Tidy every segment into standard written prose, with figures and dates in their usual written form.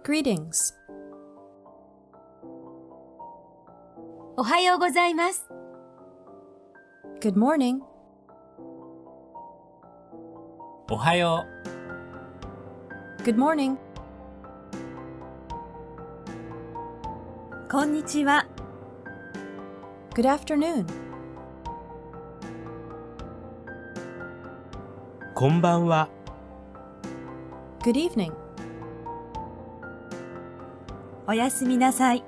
Greetings. おはようございます。Good morning. おはよう。Good morning. こんにちは。Good afternoon. こんばんは。Good evening. おやすみなさい。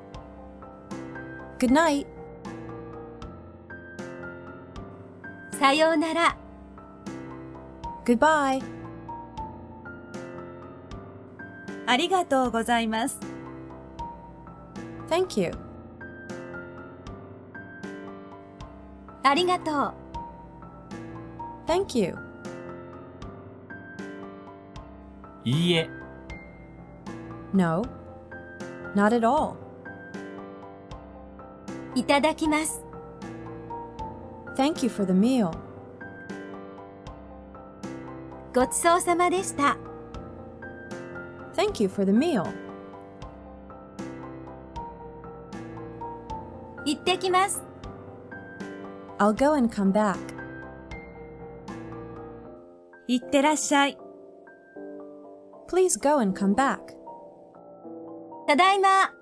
Good night. さようなら。Goodbye. ありがとうございます。Thank you. ありがとう。Thank you. いいえ。No, not at all. いただきます。Thank you for the meal. ごちそうさまでした。Thank you for the meal. 行ってきます。I'll go and come back. 行ってらっしゃい。Please go and come back. ただいま。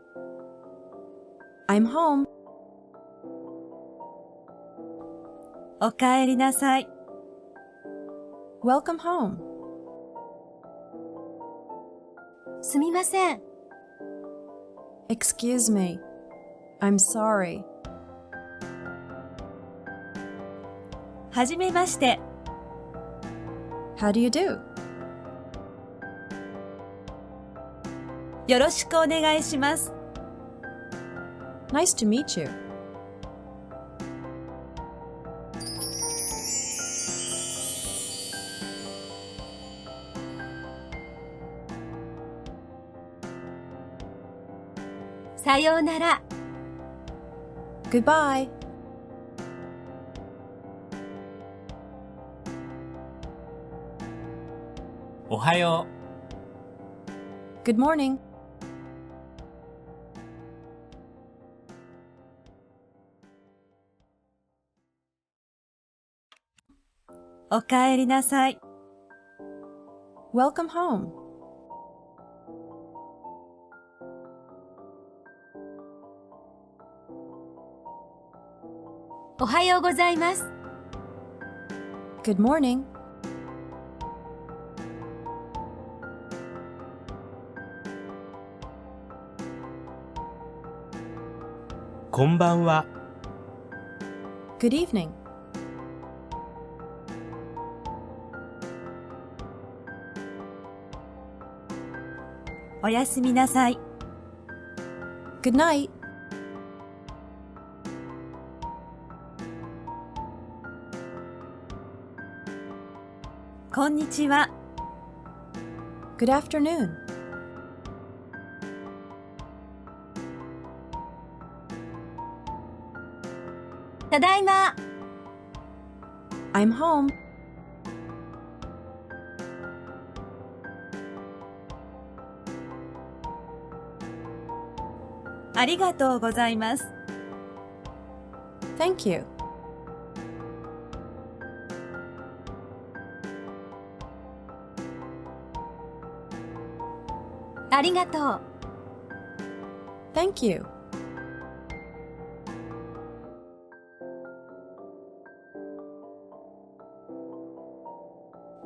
I'm home. おかえりなさい。Welcome home. すみません。Excuse me. I'm sorry. はじめまして。How do you do? よろしくお願いします。Nice to meet you. さようなら。Goodbye. おはよ Good morning. おかえりなさい。Welcome home. おはようございます。Good morning. う。こんばんは。Good evening. おやすみなさい。Good night. こんにちは。Good afternoon. ただいま。I'm home. ありがとうございます。Thank you. ありがとう。Thank you.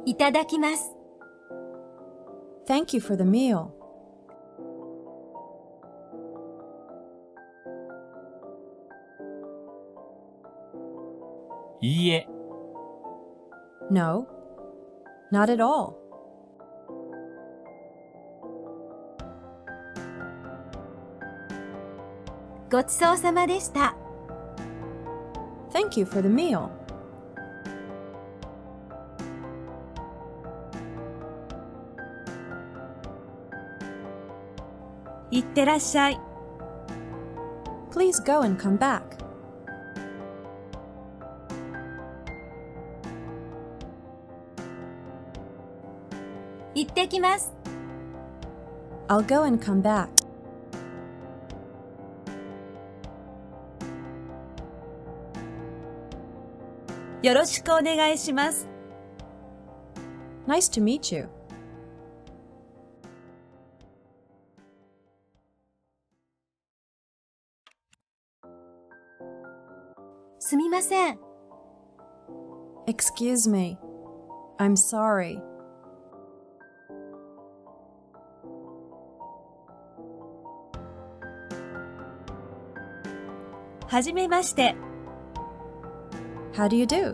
いただきます。Thank you for the meal. いいえ。No, not at all. ごちそうさまでした。Thank you for the meal. いってらっしゃい。Please go and come back. 行ってきます。I'll go and come back. よろしくお願いします。Nice to meet you. すみません。Excuse me. I'm sorry. はじめまして。How do you do?